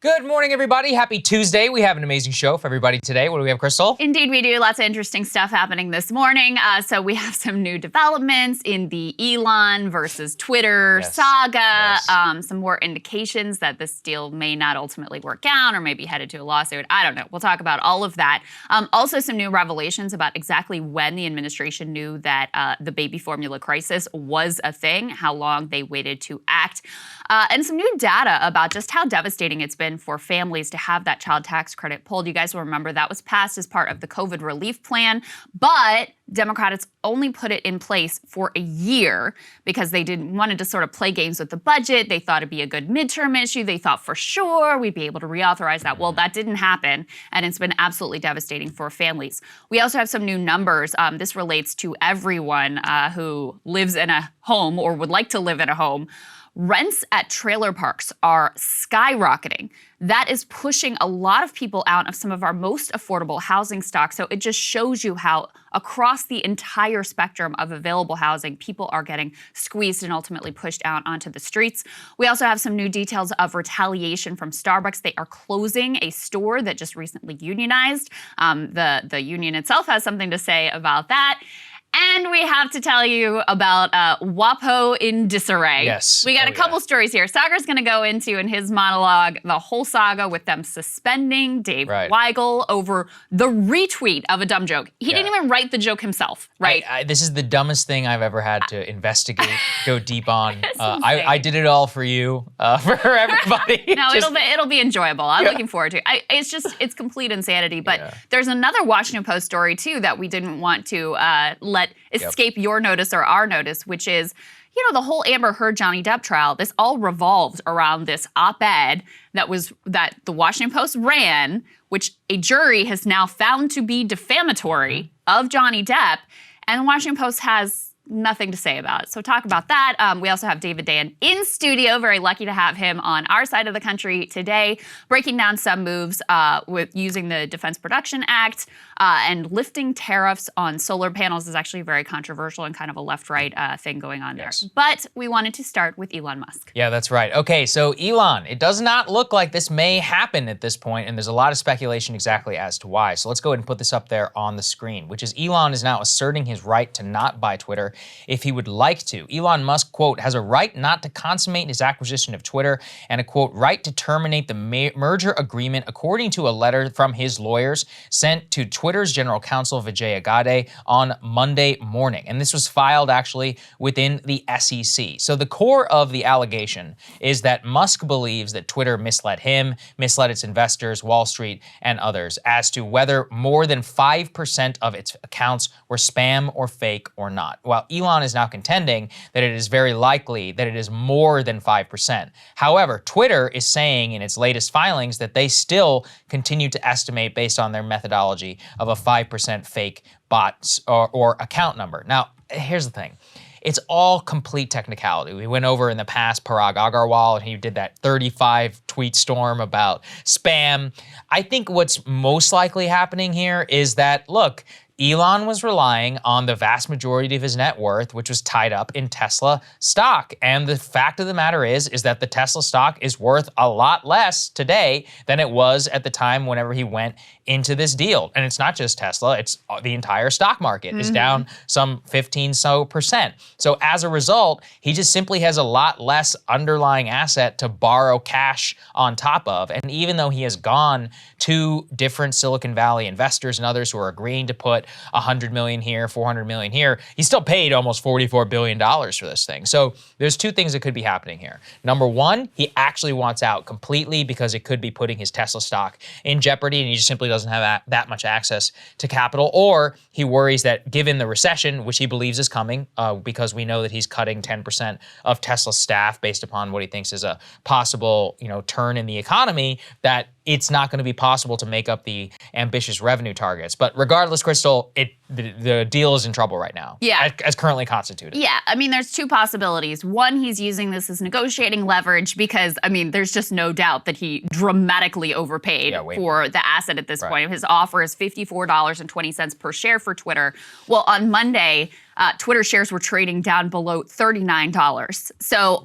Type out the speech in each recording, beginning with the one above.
Good morning, everybody. Happy Tuesday. We have an amazing show for everybody today. What do we have, Krystal? Indeed, we do. Lots of interesting stuff happening this morning. So we have some new developments in the Elon versus Twitter saga. Some more indications that this deal may not ultimately work out or may be headed to a lawsuit. I don't know. We'll talk about all of that. Also, some new revelations about exactly when the administration knew that the baby formula crisis was a thing, how long they waited to act, and some new data about just how devastating it's been for families to have that child tax credit pulled. You guys will remember that was passed as part of the COVID relief plan, but Democrats only put it in place for a year because they wanted to sort of play games with the budget. They thought it'd be a good midterm issue. They thought for sure we'd be able to reauthorize that. Well, that didn't happen, and it's been absolutely devastating for families. We also have some new numbers. This relates to everyone who lives in a home or would like to live in a home. Rents at trailer parks are skyrocketing. That is pushing a lot of people out of some of our most affordable housing stock. So it just shows you how across the entire spectrum of available housing, people are getting squeezed and ultimately pushed out onto the streets. We also have some new details of retaliation from Starbucks. They are closing a store that just recently unionized. The union itself has something to say about that. And we have to tell you about WAPO in disarray. Yes. We got a couple stories here. Saagar's going to go into, in his monologue, the whole saga with them suspending Dave Weigel over the retweet of a dumb joke. He didn't even write the joke himself, right? This is the dumbest thing I've ever had to investigate, go deep on. I did it all for you, for everybody. No, it'll be enjoyable. I'm looking forward to it. It's complete insanity. But there's another Washington Post story, too, that we didn't want to let escape your notice or our notice, which is, the whole Amber Heard Johnny Depp trial. This all revolved around this op-ed that the Washington Post ran, which a jury has now found to be defamatory of Johnny Depp, and the Washington Post has nothing to say about it. So talk about that. We also have David Dan in studio. Very lucky to have him on our side of the country today, breaking down some moves with using the Defense Production Act and lifting tariffs on solar panels is actually very controversial and kind of a left-right thing going on there. But we wanted to start with Elon Musk. Yeah, that's right. Okay, so Elon, it does not look like this may happen at this point, and there's a lot of speculation exactly as to why. So let's go ahead and put this up there on the screen, which is Elon is now asserting his right to not buy Twitter if he would like to. Elon Musk, quote, has a right not to consummate his acquisition of Twitter and a, quote, right to terminate the merger agreement according to a letter from his lawyers sent to Twitter's general counsel Vijay Agade on Monday morning. And this was filed actually within the SEC. So the core of the allegation is that Musk believes that Twitter misled him, misled its investors, Wall Street, and others as to whether more than 5% of its accounts were spam or fake or not. While Elon is now contending that it is very likely that it is more than 5%. However, Twitter is saying in its latest filings that they still continue to estimate based on their methodology of a 5% fake bots or account number. Now, here's the thing. It's all complete technicality. We went over in the past Parag Agarwal, and he did that 35 tweet storm about spam. I think what's most likely happening here is that, look, Elon was relying on the vast majority of his net worth, which was tied up in Tesla stock. And the fact of the matter is that the Tesla stock is worth a lot less today than it was at the time whenever he went into this deal. And it's not just Tesla, it's the entire stock market is down some 15% So as a result, he just simply has a lot less underlying asset to borrow cash on top of. And even though he has gone to different Silicon Valley investors and others who are agreeing to put $100 million here, $400 million here, he still paid almost $44 billion for this thing. So there's two things that could be happening here. Number one, he actually wants out completely because it could be putting his Tesla stock in jeopardy and he just simply doesn't have that much access to capital. Or he worries that given the recession, which he believes is coming, because we know that he's cutting 10% of Tesla's staff based upon what he thinks is a possible, turn in the economy, that it's not going to be possible to make up the ambitious revenue targets. But regardless, Krystal, the deal is in trouble right now. Yeah. As currently constituted. Yeah. I mean, there's two possibilities. One, he's using this as negotiating leverage because, there's just no doubt that he dramatically overpaid for the asset at this point. His offer is $54.20 per share for Twitter. Well, on Monday, Twitter shares were trading down below $39. So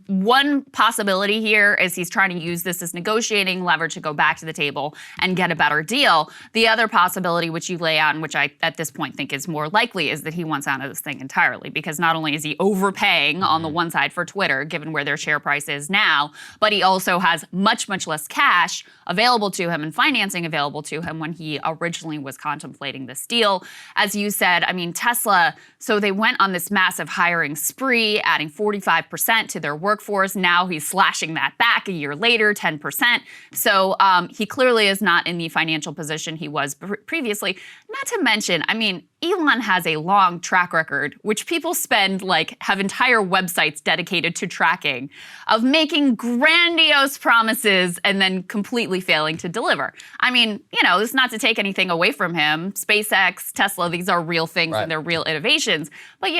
one possibility here is he's trying to use this as negotiating leverage to go back to the table and get a better deal. The other possibility, which you lay out and which I at this point think is more likely, is that he wants out of this thing entirely, because not only is he overpaying on the one side for Twitter, given where their share price is now, but he also has much, much less cash available to him and financing available to him when he originally was contemplating this deal. As you said, I mean, Tesla, so they went on this massive hiring spree, adding 45% to their workforce. Now he's slashing that back a year later, 10%. So he clearly is not in the financial position he was previously. Not to mention, I mean, Elon has a long track record, which people have entire websites dedicated to tracking, of making grandiose promises and then completely failing to deliver. I mean, this is not to take anything away from him. SpaceX, Tesla, these are real things and they're real innovations. But,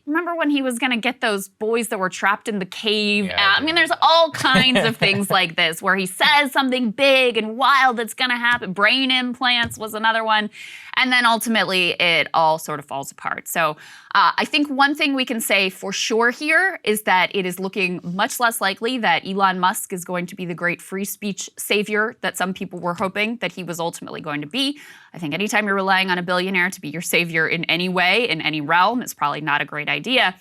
remember when he was going to get those boys that were trapped in the cave? Yeah, I mean, there's all kinds of things like this where he says something big and wild that's going to happen. Brain implants was another one. And then ultimately, it all sort of falls apart. So I think one thing we can say for sure here is that it is looking much less likely that Elon Musk is going to be the great free speech savior that some people were hoping that he was ultimately going to be. I think anytime you're relying on a billionaire to be your savior in any way, in any realm, is probably not a great idea.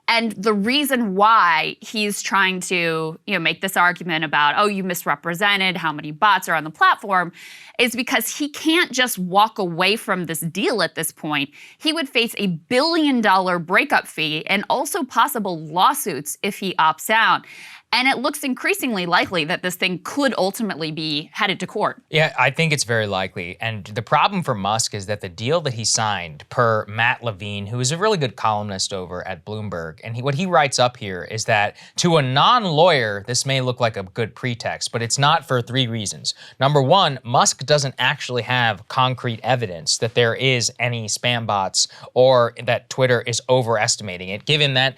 And the reason why he's trying to, make this argument about, oh, you misrepresented how many bots are on the platform, is because he can't just walk away from this deal at this point. He would face a $1 billion breakup fee and also possible lawsuits if he opts out. And it looks increasingly likely that this thing could ultimately be headed to court. Yeah, I think it's very likely. And the problem for Musk is that the deal that he signed, per Matt Levine, who is a really good columnist over at Bloomberg, and what he writes up here is that to a non-lawyer, this may look like a good pretext, but it's not, for 3 reasons. Number one, Musk doesn't actually have concrete evidence that there is any spam bots or that Twitter is overestimating it, given that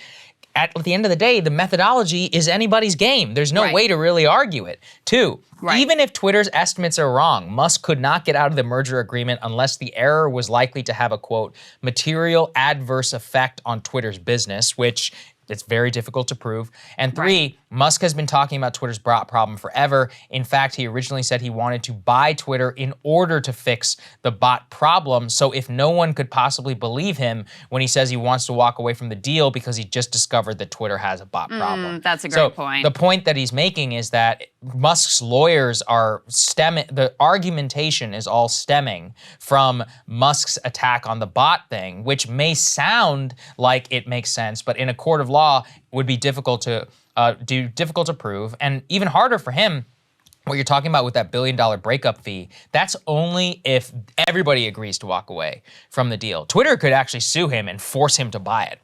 at the end of the day, the methodology is anybody's game. There's no way to really argue it. 2, even if Twitter's estimates are wrong, Musk could not get out of the merger agreement unless the error was likely to have a, quote, material adverse effect on Twitter's business, which it's very difficult to prove. And 3, Musk has been talking about Twitter's bot problem forever. In fact, he originally said he wanted to buy Twitter in order to fix the bot problem. So if no one could possibly believe him when he says he wants to walk away from the deal because he just discovered that Twitter has a bot problem. That's a great point. The point that he's making is that Musk's lawyers are the argumentation is all stemming from Musk's attack on the bot thing, which may sound like it makes sense, but in a court of law would be difficult to prove, and even harder for him. What you're talking about with that $1 billion breakup fee, that's only if everybody agrees to walk away from the deal. Twitter could actually sue him and force him to buy it.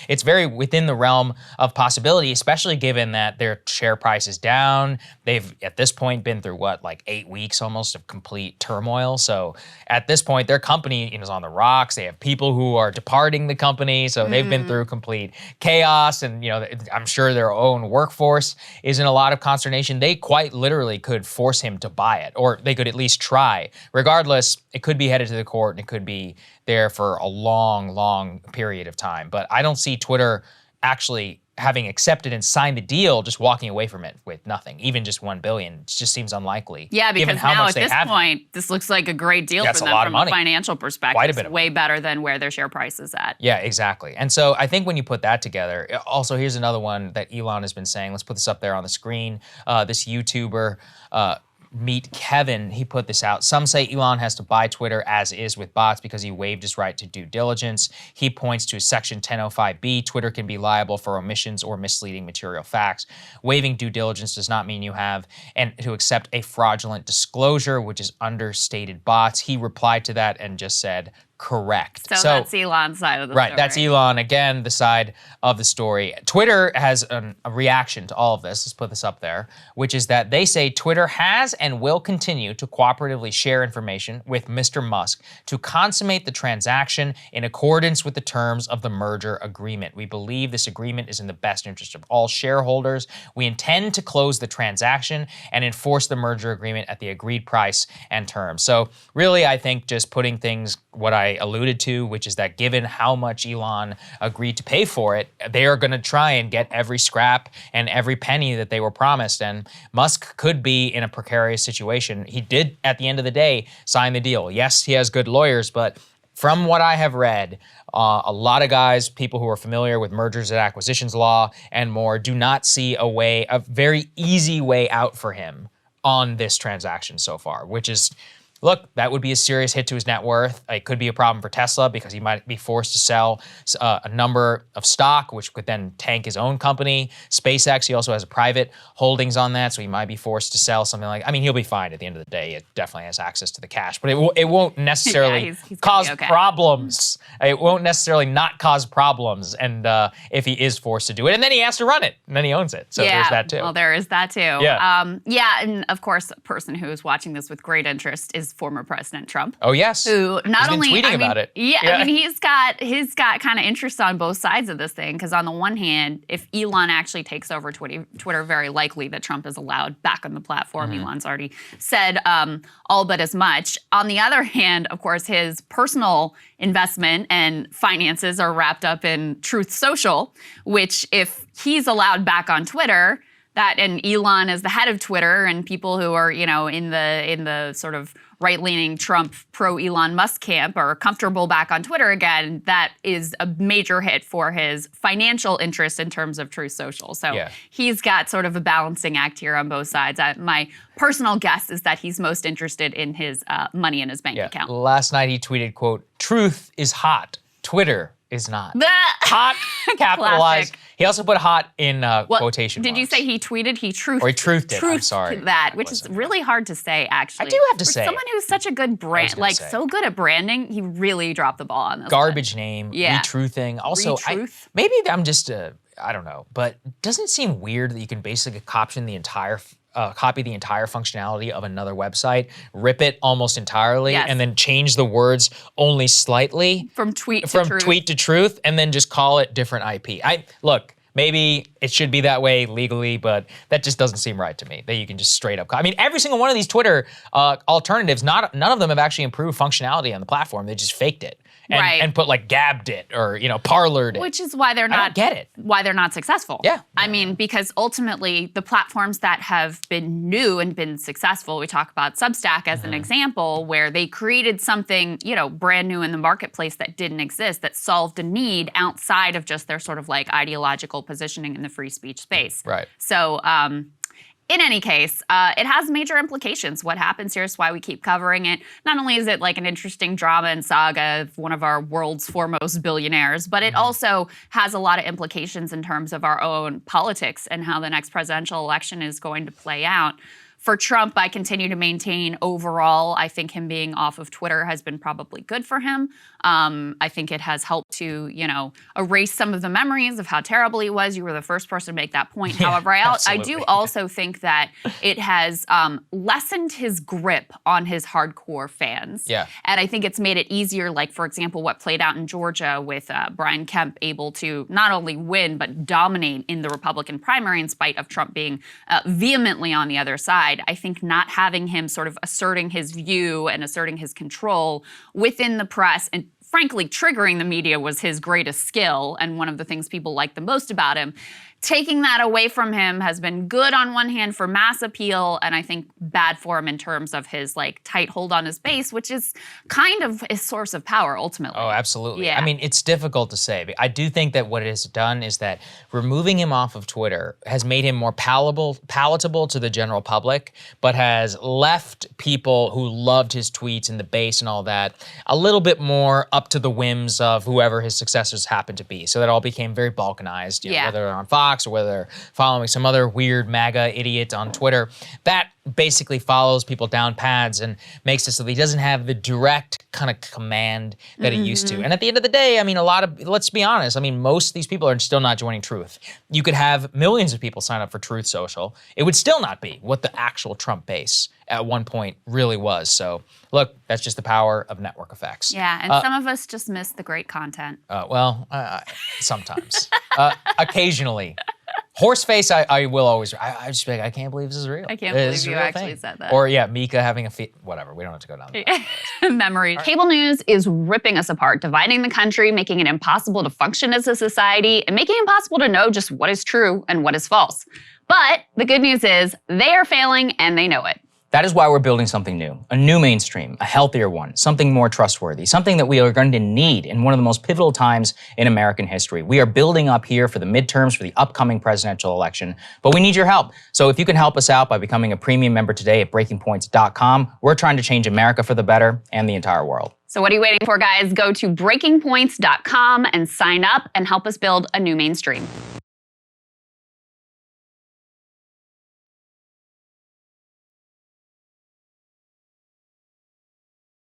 It's very within the realm of possibility, especially given that their share price is down. They've, at this point, been through 8 weeks almost of complete turmoil. So at this point, their company is on the rocks. They have people who are departing the company. So they've been through complete chaos. And, I'm sure their own workforce is in a lot of consternation. They quite literally could force him to buy it, or they could at least try. Regardless, it could be headed to the court and it could be there for a long, long period of time. But I don't see Twitter actually having accepted and signed the deal, just walking away from it with nothing, even just $1 billion. It just seems unlikely. Yeah, because now at this point, this looks like a great deal for them from a financial perspective. Quite a bit it's way better than where their share price is at. Yeah, exactly. And so I think when you put that together, also here's another one that Elon has been saying. Let's put this up there on the screen. This YouTuber, Meet Kevin, he put this out. Some say Elon has to buy Twitter as is with bots because he waived his right to due diligence. He points to Section 1005B. Twitter can be liable for omissions or misleading material facts. Waiving due diligence does not mean you have to accept a fraudulent disclosure, which is understated bots. He replied to that and just said, correct. So that's Elon's side of the story. Right, that's Elon, again, the side of the story. Twitter has a reaction to all of this. Let's put this up there, which is that they say Twitter has and will continue to cooperatively share information with Mr. Musk to consummate the transaction in accordance with the terms of the merger agreement. We believe this agreement is in the best interest of all shareholders. We intend to close the transaction and enforce the merger agreement at the agreed price and terms. So really, I think just putting things, what I I alluded to, which is that given how much Elon agreed to pay for it, they are going to try and get every scrap and every penny that they were promised. And Musk could be in a precarious situation. He did, at the end of the day, sign the deal. Yes, he has good lawyers, but from what I have read, a lot of guys, people who are familiar with mergers and acquisitions law and more, do not see a very easy way out for him on this transaction so far, which is, look, that would be a serious hit to his net worth. It could be a problem for Tesla because he might be forced to sell a number of stock, which could then tank his own company. SpaceX, he also has a private holdings on that, so he might be forced to sell something like, I mean, he'll be fine at the end of the day. It definitely has access to the cash, but it won't necessarily he's cause okay. problems. It won't necessarily not cause problems, and if he is forced to do it, and then he has to run it, and then he owns it. So there's that too. Well, there is that too. Yeah. And of course, a person who is watching this with great interest is former President Trump. Oh yes. Who not He's only been tweeting about it. Yeah, I mean he's got kind of interest on both sides of this thing, because on the one hand, if Elon actually takes over Twitter, very likely that Trump is allowed back on the platform. Elon's already said all but as much. On the other hand, of course, his personal investment and finances are wrapped up in Truth Social, which if he's allowed back on Twitter, and Elon is the head of Twitter, and people who are, in the sort of right-leaning Trump pro-Elon Musk camp are comfortable back on Twitter again, that is a major hit for his financial interest in terms of Truth Social. So he's got sort of a balancing act here on both sides. My personal guess is that he's most interested in his money in his bank account. Last night he tweeted, quote, "Truth is hot, Twitter is not." Hot, capitalized. He also put hot in quotation marks. Did you say he tweeted? He truthed. Or he truthed it, I'm sorry. That, which is really hard to say, actually. I do have to say. For someone who's such a good brand, so good at branding, he really dropped the ball on this Garbage name, retruthing. Also, maybe I'm just, I don't know, but doesn't it seem weird that you can basically copy the entire functionality of another website, rip it almost entirely, and then change the words only slightly from tweet to truth, and then just call it different IP. Look, maybe it should be that way legally, but that just doesn't seem right to me, that you can just straight up I mean, every single one of these Twitter alternatives, none of them have actually improved functionality on the platform. They just faked it. And put like gabbed it or, parlored it. Which is why they're not, I don't get it. Why they're not successful. Yeah. I mean, because ultimately the platforms that have been new and been successful, we talk about Substack as an example, where they created something, brand new in the marketplace that didn't exist, that solved a need outside of just their sort of like ideological positioning in the free speech space. Right. So, in any case, it has major implications. What happens here is why we keep covering it. Not only is it like an interesting drama and saga of one of our world's foremost billionaires, but it also has a lot of implications in terms of our own politics and how the next presidential election is going to play out. For Trump, I continue to maintain overall, I think him being off of Twitter has been probably good for him. I think it has helped to, erase some of the memories of how terrible he was. You were the first person to make that point. However, I do also think that it has lessened his grip on his hardcore fans. Yeah. And I think it's made it easier, like, for example, what played out in Georgia with Brian Kemp able to not only win, but dominate in the Republican primary in spite of Trump being vehemently on the other side. I think not having him sort of asserting his view and asserting his control within the press and frankly triggering the media was his greatest skill and one of the things people like the most about him. Taking that away from him has been good on one hand for mass appeal, and I think bad for him in terms of his like tight hold on his base, which is kind of a source of power ultimately. Oh, absolutely. Yeah. I mean, it's difficult to say. But I do think that what it has done is that removing him off of Twitter has made him more palatable to the general public, but has left people who loved his tweets and the base and all that a little bit more up to the whims of whoever his successors happen to be. So that all became very balkanized, whether they're on Fox or whether they're following some other weird MAGA idiot on Twitter. That basically follows people down paths and makes it so that he doesn't have the direct kind of command that he used to. And at the end of the day, I mean, let's be honest, I mean, most of these people are still not joining Truth. You could have millions of people sign up for Truth Social. It would still not be what the actual Trump base at one point really was. So look, that's just the power of network effects. Yeah, and some of us just miss the great content. Sometimes. Occasionally. Horseface, I will always, I just be like, I can't believe this is real. I can't believe you actually said that. Or yeah, Mika having a whatever, we don't have to go down that. Memories. Cable news is ripping us apart, dividing the country, making it impossible to function as a society, and making it impossible to know just what is true and what is false. But the good news is they are failing and they know it. That is why we're building something new, a new mainstream, a healthier one, something more trustworthy, something that we are going to need in one of the most pivotal times in American history. We are building up here for the midterms, for the upcoming presidential election, but we need your help. So if you can help us out by becoming a premium member today at breakingpoints.com, we're trying to change America for the better and the entire world. So what are you waiting for, guys? Go to breakingpoints.com and sign up and help us build a new mainstream.